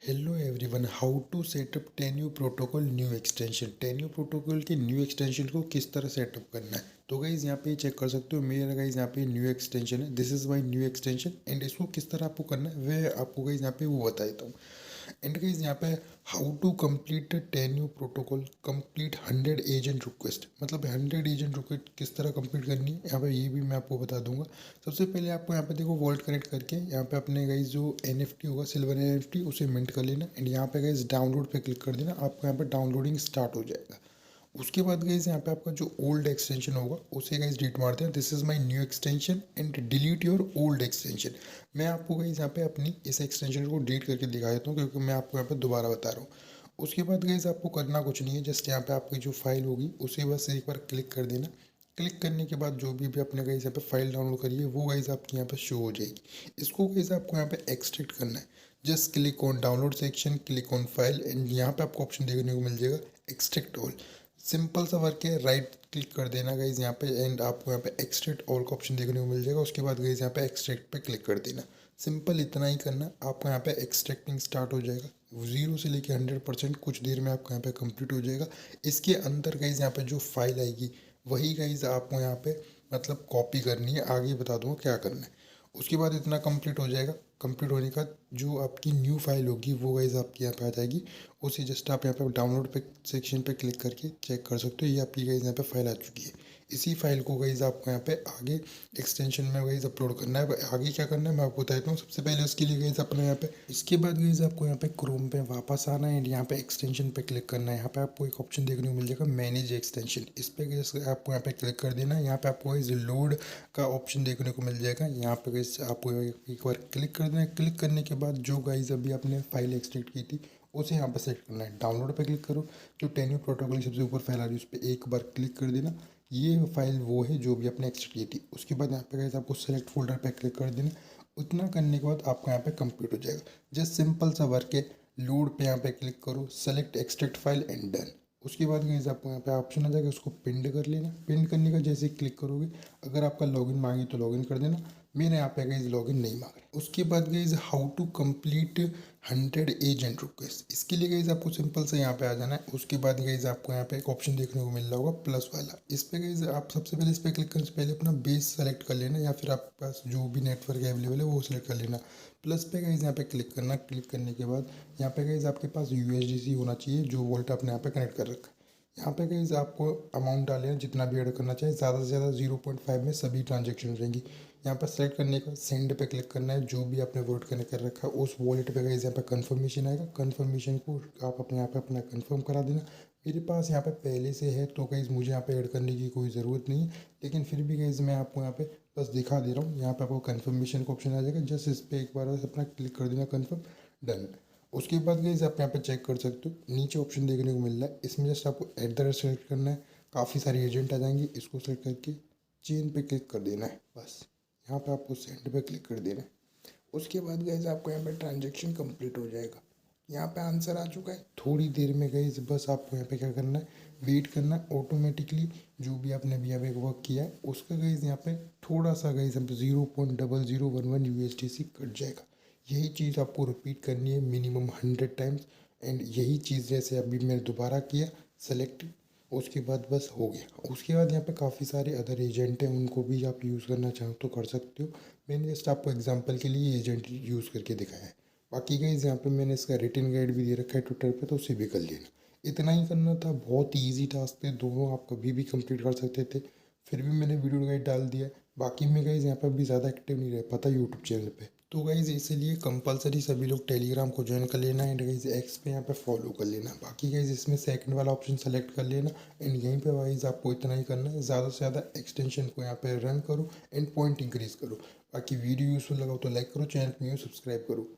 Hello everyone, how to setup Teneo protocol new extension. Teneo protocol के new extension को किस तरह setup करना है। तो गाइज यहाँ पे चेक कर सकते हो, मेरा गाइज यहाँ पे न्यू एक्सटेंशन है। This is my new extension and इसको किस तरह आपको करना है वह आपको गाइज यहाँ पे वो बता देता हूँ। एंड गाइज यहाँ पे how to complete Teneo protocol complete 100 agent request, मतलब 100 एजेंट रिक्वेस्ट किस तरह कंप्लीट करनी है यहाँ पे ये भी मैं आपको बता दूंगा। सबसे पहले आपको यहाँ पे देखो वॉल्ट कनेक्ट करके यहाँ पे अपने गाइज जो NFT होगा, सिल्वर NFT, उसे मिंट कर लेना एंड यहाँ पे गाइज डाउनलोड पे क्लिक कर देना। आपको यहाँ पे डाउनलोडिंग स्टार्ट हो जाएगा। उसके बाद गाइज यहाँ पे आपका जो ओल्ड एक्सटेंशन होगा उसे गाइज डिलीट मारते हैं। This is my new extension and delete your old extension. मैं आपको गाइज यहाँ पे अपनी इस एक्सटेंशन को डिलीट करके दिखा देता हूँ क्योंकि मैं आपको यहाँ पे दोबारा बता रहा हूँ। उसके बाद गाइज आपको करना कुछ नहीं है, जस्ट यहाँ पे आपकी जो फाइल होगी उसे बस एक बार क्लिक कर देना। क्लिक करने के बाद जो भी अपने गाइज यहाँ पे फाइल डाउनलोड करी है वो गाइज आपकी यहाँ पे शो हो जाएगी। इसको गाइज आपको यहाँ पे एक्सट्रैक्ट करना है। Just click on download section, click on file and यहाँ पे आपको ऑप्शन देखने को मिल जाएगा एक्सट्रैक्ट ऑल। सिंपल सा वर्क है, राइट क्लिक कर देना गाइज यहाँ पे एंड आपको यहाँ पे एक्सट्रैक्ट ऑल का ऑप्शन देखने को मिल जाएगा। उसके बाद गाइज यहाँ पे एक्सट्रैक्ट पे क्लिक कर देना। सिंपल इतना ही करना, आपको यहाँ पे एक्सट्रैक्टिंग स्टार्ट हो जाएगा। 0 से लेके 100% कुछ देर में आपको यहाँ पे कंप्लीट हो जाएगा। इसके अंदर गाइज यहाँ पे जो फाइल आएगी वही गाइज आपको यहाँ पे मतलब कॉपी करनी है। आगे बता दूंगा क्या करना है। उसके बाद इतना कंप्लीट हो जाएगा। कंप्लीट होने का जो आपकी न्यू फाइल होगी वो गाइज आपकी यहाँ पे आ जाएगी। उसे जस्ट आप यहाँ पे डाउनलोड पे सेक्शन पे क्लिक करके चेक कर सकते हो। ये आपकी गाइज यहाँ पे फाइल आ चुकी है। इसी फाइल को गाइज आपको यहाँ पे आगे एक्सटेंशन में गाइज अपलोड करना है। आगे क्या करना है मैं आपको बताता हूँ। सबसे पहले उसके लिए गाइज अपने यहाँ पे, इसके बाद गाइज आपको यहाँ पे क्रोम पे वापस आना है एंड यहाँ पे एक्सटेंशन पे क्लिक करना है। यहाँ पे आपको एक ऑप्शन देखने को मिल जाएगा मैनेज एक्सटेंशन। इस पे गाइज आपको यहाँ पे क्लिक कर देना है। यहाँ पे आपको गाइज लोड का ऑप्शन देखने को मिल जाएगा। यहाँ पे गाइज आपको एक बार क्लिक कर देना है। क्लिक करने के बाद जो गाइज अभी आपने फाइल एक्सट्रैक्ट की थी उसे यहाँ पर सेलेक्ट करना है। डाउनलोड पे क्लिक करो, जो टेन्यू प्रोटोकॉल सबसे ऊपर फाइल आ रही है उस पर एक बार क्लिक कर देना। ये फाइल वो है जो भी आपने एक्सट्रैक्ट की थी। उसके बाद यहाँ पे गाइस आपको सेलेक्ट फोल्डर पे क्लिक कर देना। उतना करने के बाद आपको यहाँ पे कंप्लीट हो जाएगा। जस्ट सिंपल सा वर्क है। लोड पे यहाँ पे क्लिक करो, select extract file and done. उसके बाद गाइस आपको यहाँ पे ऑप्शन आ जाएगा, उसको पिंड कर लेना। पिंड करने का जैसे क्लिक करोगे, अगर आपका लॉगिन मांगे तो लॉगिन कर देना। मेरे यहाँ पे गाइस लॉगिन नहीं मांग रहे। उसके बाद guys how to complete 100 agent request. इसके लिए गाइस आपको सिंपल से यहाँ पे आ जाना है। उसके बाद गाइस आपको यहाँ पे एक ऑप्शन देखने को मिल रहा होगा प्लस वाला। इस पे गाइस आप सबसे पहले इस पे क्लिक करने से पहले अपना बेस सेलेक्ट कर लेना या फिर आपके पास जो भी नेटवर्क अवेलेबल है वो सेलेक्ट कर लेना। प्लस पे गाइस यहाँ पे क्लिक करना। क्लिक करने के बाद यहाँ पे गाइस आपके पास USDC होना चाहिए जो वोल्ट आपने यहाँ पे कनेक्ट कर रखा है। यहाँ पे गाइस आपको अमाउंट डालें जितना भी ऐड करना चाहिए, ज़्यादा से ज़्यादा 0.5 में सभी ट्रांजेक्शन हो जाएंगी। यहाँ पर सेलेक्ट करने का सेंड पे क्लिक करना है। जो भी आपने वॉलेट कनेक्ट कर रखा है उस वॉलेट पे गाइस यहाँ पे कंफर्मेशन आएगा। कंफर्मेशन को आप अपने यहाँ पे अपना कंफर्म करा देना। मेरे पास यहाँ पे पहले से है तो गाइस मुझे यहाँ पे ऐड करने की कोई ज़रूरत नहीं है, लेकिन फिर भी गाइस मैं आपको यहाँ पे बस दिखा दे रहा हूँ। यहाँ पे आपको कंफर्मेशन का ऑप्शन आ जाएगा। जस्ट इस पर एक बार बस अपना क्लिक कर देना, कंफर्म, डन। उसके बाद गाइस आप यहाँ पे चेक कर सकते हो, नीचे ऑप्शन देखने को मिल रहा है। इसमें जस्ट आपको एट द रेट सेलेक्ट करना है। काफ़ी सारे एजेंट आ जाएंगे, इसको सेलेक्ट करके चेन पे क्लिक कर देना है। बस यहाँ पे आपको सेंड पे क्लिक कर देना है। उसके बाद गाइस आपको यहाँ पे ट्रांजेक्शन कंप्लीट हो जाएगा। यहाँ पे आंसर आ चुका है। थोड़ी देर में गाइस बस आपको यहाँ पे क्या करना है, वेट करना है। ऑटोमेटिकली जो भी आपने अभी यहाँ पे वर्क किया है उसका गाइस यहाँ पे थोड़ा सा गाइस 0.0011 USDC कट जाएगा। यही चीज़ आपको रिपीट करनी है मिनिमम 100 टाइम्स एंड यही चीज़ जैसे अभी मैंने दोबारा किया सेलेक्ट, उसके बाद बस हो गया। उसके बाद यहाँ पे काफ़ी सारे अदर एजेंट हैं, उनको भी आप यूज़ करना चाहो तो कर सकते हो। मैंने जस्ट आपको एग्जांपल के लिए एजेंट यूज़ करके दिखाया है। बाकी गाइस यहाँ पे मैंने इसका रिटन गाइड भी दे रखा है ट्विटर पे, तो उसे भी कर लेना। इतना ही करना था, बहुत ईजी टास्क थे, दोनों आप कभी भी कंप्लीट कर सकते थे। फिर भी मैंने वीडियो गाइड डाल दिया। बाकी मैं गाइस यहाँ पर भी ज़्यादा एक्टिव नहीं रह पाता यूट्यूब चैनल पे, तो गाइज इसीलिए कंपलसरी सभी लोग टेलीग्राम को ज्वाइन कर लेना एंड गाइज एक्स पे यहाँ पे फॉलो कर लेना। बाकी गाइज इसमें सेकंड वाला ऑप्शन सेलेक्ट कर लेना एंड यहीं पे गाइज आपको इतना ही करना है। ज़्यादा से ज़्यादा एक्सटेंशन को यहाँ पे रन करो एंड पॉइंट इंक्रीज करो। बाकी वीडियो यूजफुल लगा तो लाइक करो, चैनल पे सब्सक्राइब करो।